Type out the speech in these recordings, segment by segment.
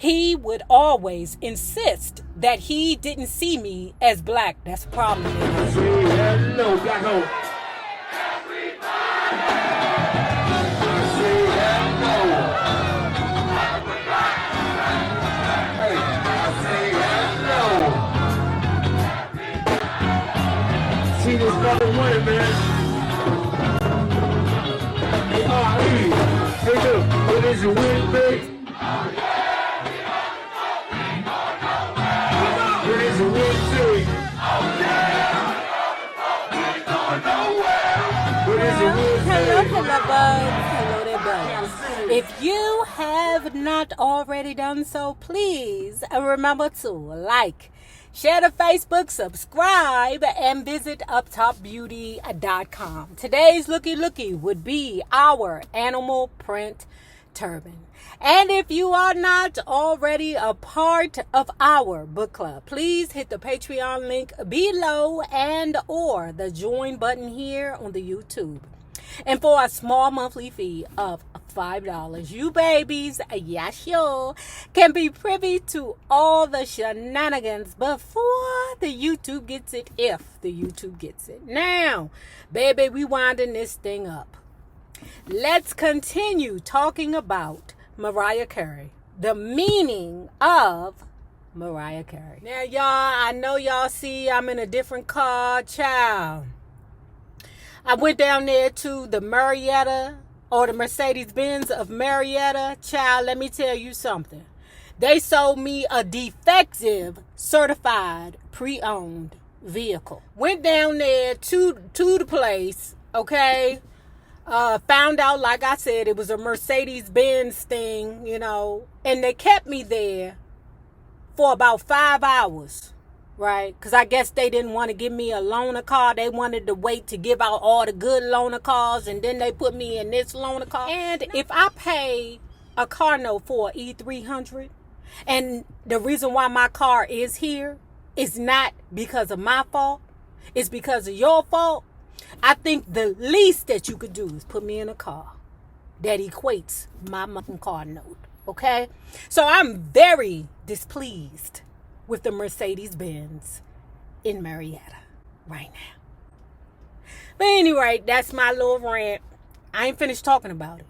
he would always insist that he didn't see me as black. That's a problem. Hello, black hole. See this brother winning, man. Hey, look, what is it, win, babe? What is it, win, babe? What is it, win, Hello, babe? hello, bugs. Hello there, bugs. If you have not already done so, please remember to like, share the Facebook, subscribe, and visit uptopbeauty.com. Today's looky would be our animal print turban. And if you are not already a part of our book club, please hit the Patreon link below and or the join button here on the YouTube. And for a small monthly fee of $5, you babies, yes, you can be privy to all the shenanigans before the YouTube gets it, if the YouTube gets it. Now, baby, we winding this thing up. Let's continue talking about Mariah Carey, the meaning of Mariah Carey. Now, y'all, I know y'all see I'm in a different car, child. I went down there to the Marietta, or the Mercedes-Benz of Marietta. Child, let me tell you something. They sold me a defective, certified, pre-owned vehicle. Went down there to the place, okay? Found out, like I said, it was a Mercedes-Benz thing, you know. And they kept me there for about 5 hours. Right? Because I guess they didn't want to give me a loaner car. They wanted to wait to give out all the good loaner cars. And then they put me in this loaner car. And if I pay a car note for an E300, and the reason why my car is here is not because of my fault, it's because of your fault, I think the least that you could do is put me in a car that equates my car note. Okay? So I'm very displeased with the Mercedes-Benz in Marietta right now. But anyway, that's my little rant. I ain't finished talking about it.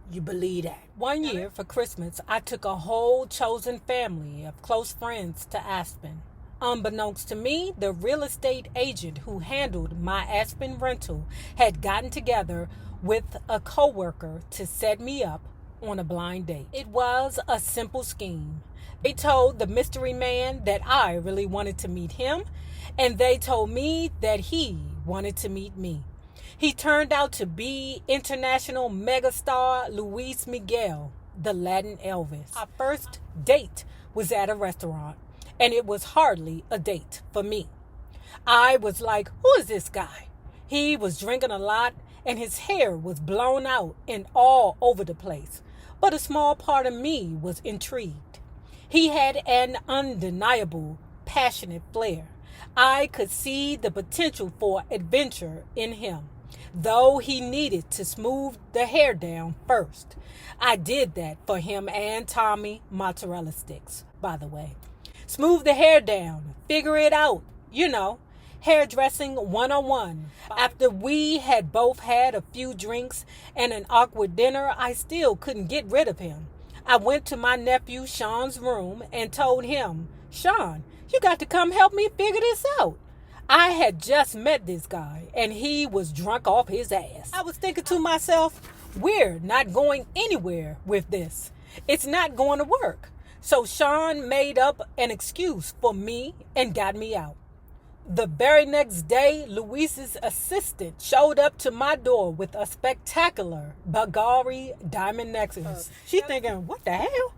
You believe that? One year for Christmas, I took a whole chosen family of close friends to Aspen. Unbeknownst to me, the real estate agent who handled my Aspen rental had gotten together with a coworker to set me up on a blind date. It was a simple scheme. They told the mystery man that I really wanted to meet him, and they told me that he wanted to meet me. He turned out to be international megastar Luis Miguel, the Latin Elvis. Our first date was at a restaurant, and it was hardly a date for me. I was like, who is this guy? He was drinking a lot, and his hair was blown out and all over the place. But a small part of me was intrigued. He had an undeniable, passionate flair. I could see the potential for adventure in him, though he needed to smooth the hair down first. I did that for him and Tommy mozzarella sticks, by the way. Smooth the hair down, figure it out, you know, hairdressing 101. After we had both had a few drinks and an awkward dinner, I still couldn't get rid of him. I went to my nephew Sean's room and told him, Sean, you got to come help me figure this out. I had just met this guy and he was drunk off his ass. I was thinking to myself, we're not going anywhere with this. It's not going to work. So Sean made up an excuse for me and got me out. The very next day, Luis's assistant showed up to my door with a spectacular Bulgari diamond necklace. She thinking, what the hell?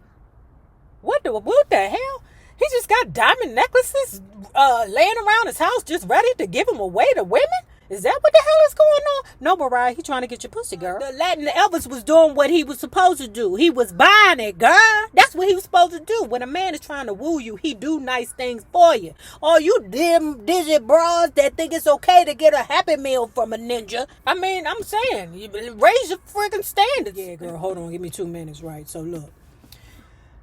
What the hell? He just got diamond necklaces laying around his house just ready to give them away to women? Is that what the hell is going on? No, Mariah, he trying to get your pussy, girl. The Latin Elvis was doing what he was supposed to do. He was buying it, girl. That's what he was supposed to do. When a man is trying to woo you, he do nice things for you. All you dim digit bras that think it's okay to get a Happy Meal from a ninja. I mean, I'm saying, raise your freaking standards. Yeah, girl, hold on. Give me 2 minutes, right? So, look.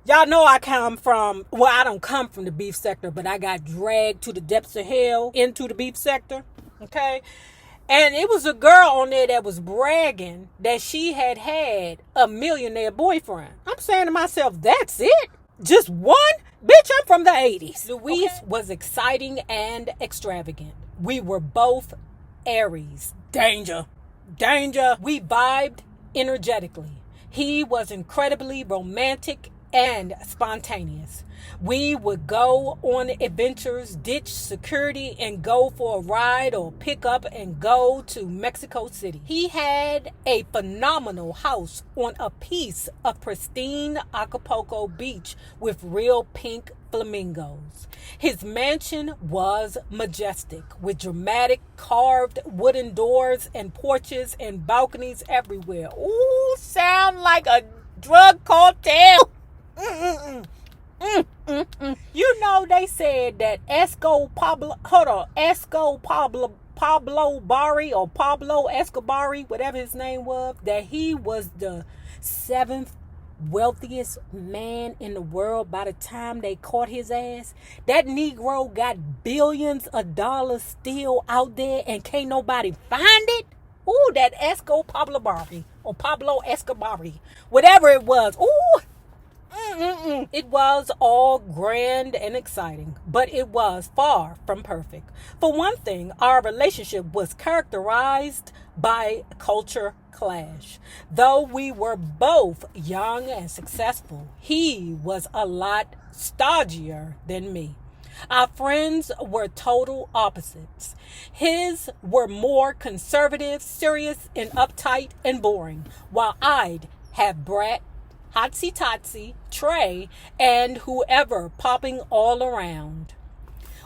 Y'all know I come from, well, I don't come from the beef sector, but I got dragged to the depths of hell into the beef sector. Okay? And it was a girl on there that was bragging that she had had a millionaire boyfriend. I'm saying to myself, that's it? Just one? Bitch, I'm from the 80s. Luis was exciting and extravagant. We were both Aries. Danger. We vibed energetically. He was incredibly romantic and spontaneous. We would go on adventures, ditch security, and go for a ride or pick up and go to Mexico City. He had a phenomenal house on a piece of pristine Acapulco beach with real pink flamingos. His mansion was majestic with dramatic carved wooden doors and porches and balconies everywhere. Ooh, sound like a drug cartel. You know, they said that Pablo Bari or Pablo Escobari, whatever his name was, that he was the 7th wealthiest man in the world by the time they caught his ass. That Negro got billions of dollars still out there and can't nobody find it. Ooh, that Pablo Bari or Pablo Escobari, whatever it was. Ooh. It was all grand and exciting, but it was far from perfect. For one thing, our relationship was characterized by culture clash. Though we were both young and successful, he was a lot stodgier than me. Our friends were total opposites. His were more conservative, serious, and uptight and boring, while I'd have brat, Hotsy Totsy, Trey, and whoever popping all around.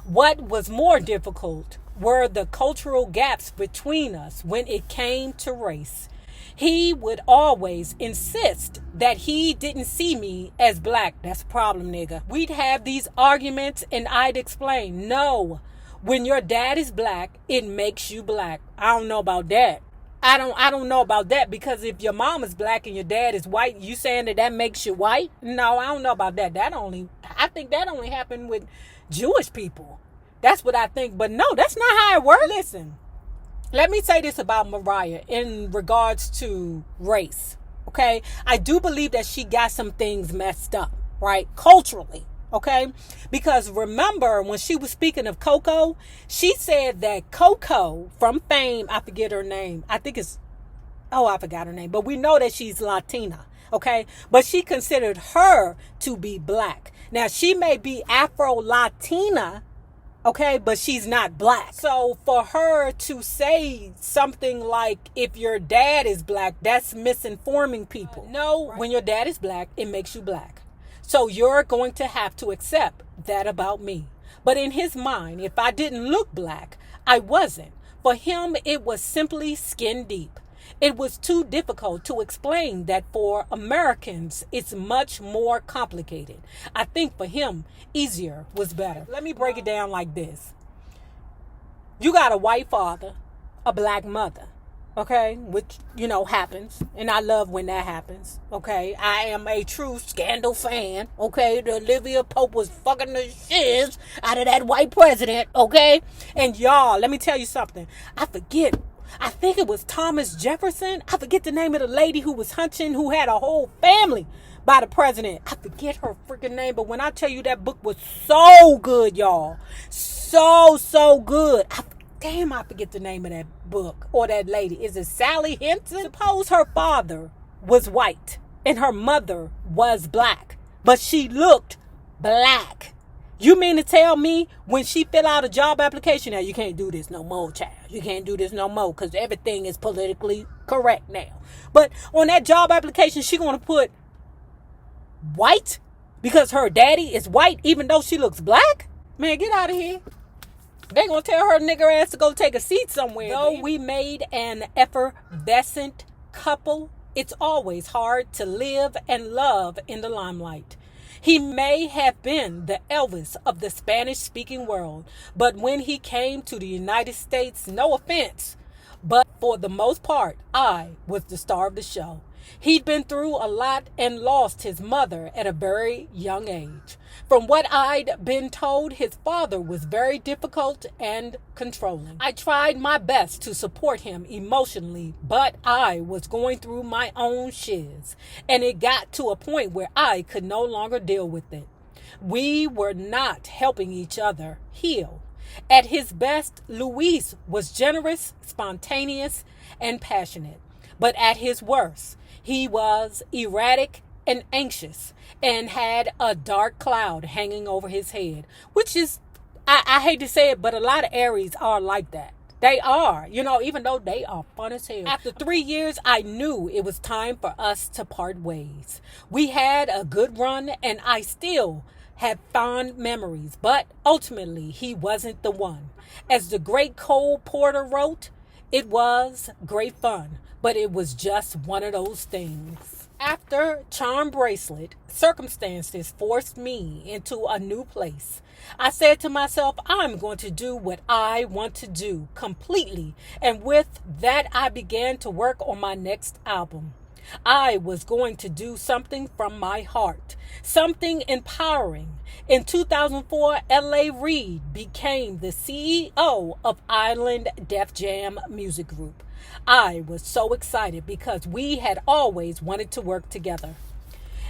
What was more difficult were the cultural gaps between us when it came to race. He would always insist that he didn't see me as black. That's a problem, nigga. We'd have these arguments and I'd explain, no, when your dad is black, it makes you black. I don't know about that. I don't know about that, because if your mom is black and your dad is white, you saying that makes you white? No, I don't know about that. I think that only happened with Jewish people. That's what I think. But no, that's not how it works. Listen, let me say this about Mariah in regards to race. Okay, I do believe that she got some things messed up, right? Culturally. Okay, because remember when she was speaking of Coco, she said that Coco from Fame, I forget her name. I forgot her name, but we know that she's Latina. Okay, but she considered her to be black. Now she may be Afro-Latina, okay, but she's not black. So for her to say something like, if your dad is black, that's misinforming people. No, when your dad is black, it makes you black. So you're going to have to accept that about me. But in his mind, if I didn't look black, I wasn't. For him, it was simply skin deep. It was too difficult to explain that for Americans, it's much more complicated. I think for him, easier was better. Let me break it down like this. You got a white father, a black mother. Okay, which, happens. And I love when that happens. Okay, I am a true Scandal fan. Okay, the Olivia Pope was fucking the shiz out of that white president. Okay, and y'all, let me tell you something. I think it was Thomas Jefferson. I forget the name of the lady who was hunching, who had a whole family by the president. I forget her freaking name, but when I tell you that book was so good, y'all. So good. I forget the name of that book or that lady. Is it Sally Hinton? Suppose her father was white and her mother was black, but she looked black. You mean to tell me when she fill out a job application, now you can't do this no more, child. You can't do this no more because everything is politically correct now. But on that job application, she going to put white because her daddy is white even though she looks black? Man, get out of here. They gonna tell her nigger ass to go take a seat somewhere. Though we made an effervescent couple, it's always hard to live and love in the limelight. He may have been the Elvis of the Spanish-speaking world, but when he came to the United States, no offense, but for the most part, I was the star of the show. He'd been through a lot and lost his mother at a very young age. From what I'd been told, his father was very difficult and controlling. I tried my best to support him emotionally, but I was going through my own shiz, and it got to a point where I could no longer deal with it. We were not helping each other heal. At his best, Luis was generous, spontaneous, and passionate. But at his worst, he was erratic and anxious and had a dark cloud hanging over his head, which is, I hate to say it, but a lot of Aries are like that. They are, even though they are fun as hell. After 3 years, I knew it was time for us to part ways. We had a good run, and I still had fond memories, but ultimately he wasn't the one. As the great Cole Porter wrote, it was great fun, but it was just one of those things. After Charm Bracelet, circumstances forced me into a new place. I said to myself, I'm going to do what I want to do completely. And with that, I began to work on my next album. I was going to do something from my heart, something empowering. In 2004, L.A. Reid became the CEO of Island Def Jam Music Group. I was so excited because we had always wanted to work together.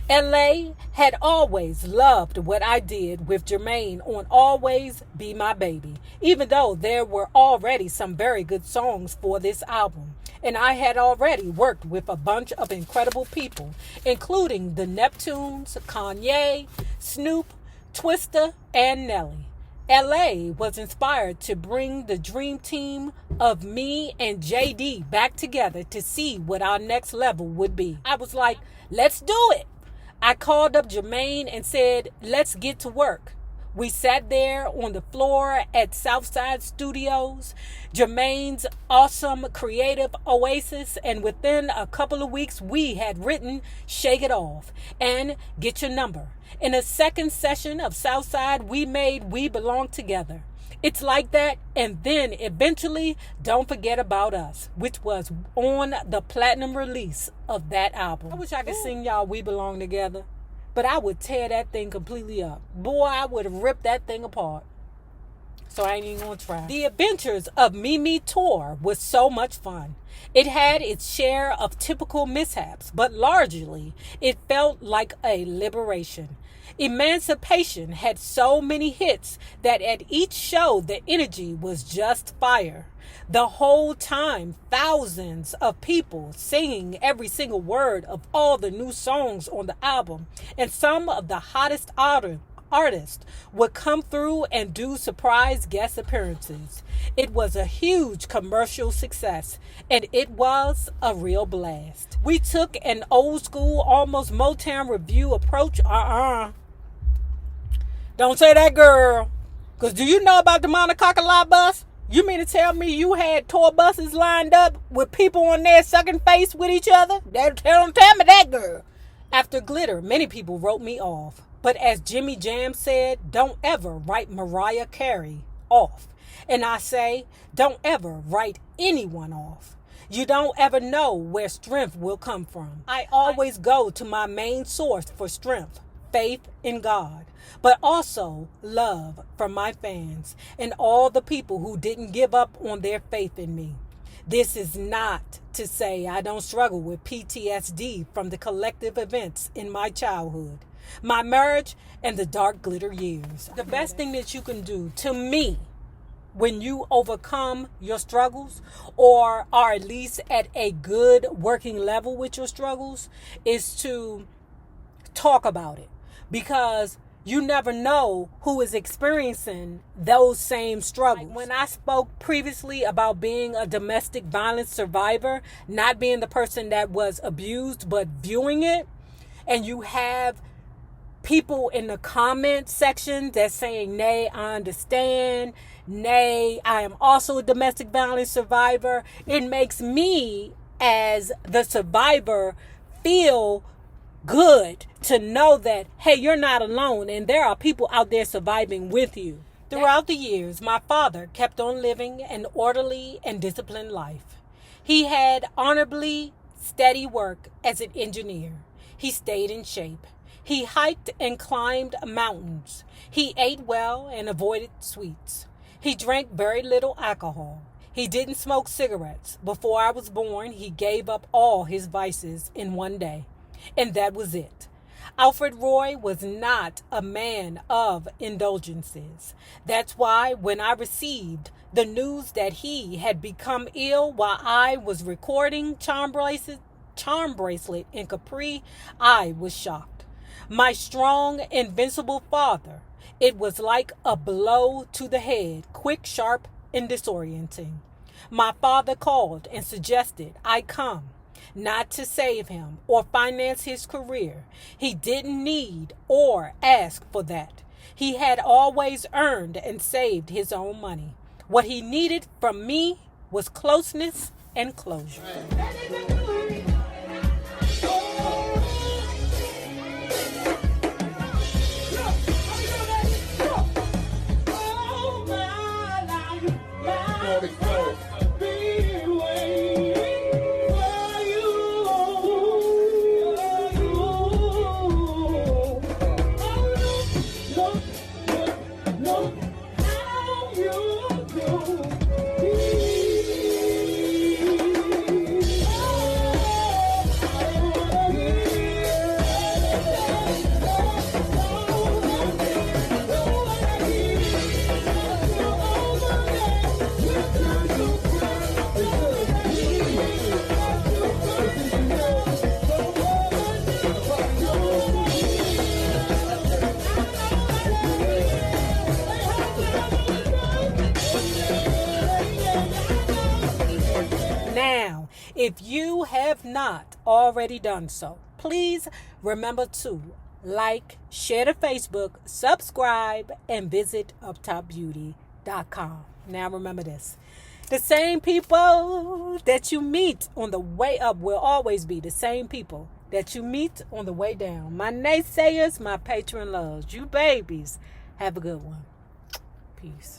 L.A. had always loved what I did with Jermaine on Always Be My Baby, even though there were already some very good songs for this album. And I had already worked with a bunch of incredible people, including the Neptunes, Kanye, Snoop, Twista, and Nelly. LA was inspired to bring the dream team of me and JD back together to see what our next level would be. I was like, let's do it. I called up Jermaine and said, let's get to work. We sat there on the floor at Southside Studios, Jermaine's awesome creative oasis, and within a couple of weeks, we had written Shake It Off and Get Your Number. In a second session of Southside, we made We Belong Together. It's Like That, and then eventually Don't Forget About Us, which was on the platinum release of that album. I wish I could sing y'all We Belong Together, but I would tear that thing completely up. Boy, I would have ripped that thing apart. So I ain't even gonna try. The Adventures of Mimi Tour was so much fun. It had its share of typical mishaps, but largely it felt like a liberation. Emancipation had so many hits that at each show the energy was just fire. The whole time, thousands of people singing every single word of all the new songs on the album, and some of the hottest artists would come through and do surprise guest appearances. It was a huge commercial success, and it was a real blast. We took an old school, almost Motown review approach. Don't say that, girl. Because do you know about the Montecarlo bus? You mean to tell me you had tour buses lined up with people on there sucking face with each other? Tell me that, girl. After Glitter, many people wrote me off. But as Jimmy Jam said, don't ever write Mariah Carey off. And I say, don't ever write anyone off. You don't ever know where strength will come from. I always go to my main source for strength, faith in God, but also love from my fans and all the people who didn't give up on their faith in me. This is not to say I don't struggle with PTSD from the collective events in my childhood, my marriage, and the dark glitter years. The best thing that you can do, to me, when you overcome your struggles or are at least at a good working level with your struggles, is to talk about it, because you never know who is experiencing those same struggles. Like when I spoke previously about being a domestic violence survivor, not being the person that was abused, but viewing it, and you have people in the comment section that's saying, Nay, I understand. Nay, I am also a domestic violence survivor. It makes me, as the survivor, feel good to know that, hey, you're not alone and there are people out there surviving with you. Throughout the years, my father kept on living an orderly and disciplined life. He had honorably steady work as an engineer. He stayed in shape. He hiked and climbed mountains. He ate well and avoided sweets. He drank very little alcohol. He didn't smoke cigarettes. Before I was born, he gave up all his vices in one day. And that was it. Alfred Roy was not a man of indulgences. That's why when I received the news that he had become ill while I was recording Charm Bracelet in Capri, I was shocked. My strong, invincible father, it was like a blow to the head, quick, sharp, and disorienting. My father called and suggested I come, not to save him or finance his career. He didn't need or ask for that. He had always earned and saved his own money. What he needed from me was closeness and closure. Now, if you have not already done so, please remember to like, share to Facebook, subscribe, and visit uptopbeauty.com. Now remember this. The same people that you meet on the way up will always be the same people that you meet on the way down. My naysayers, my patron loves. You babies, have a good one. Peace.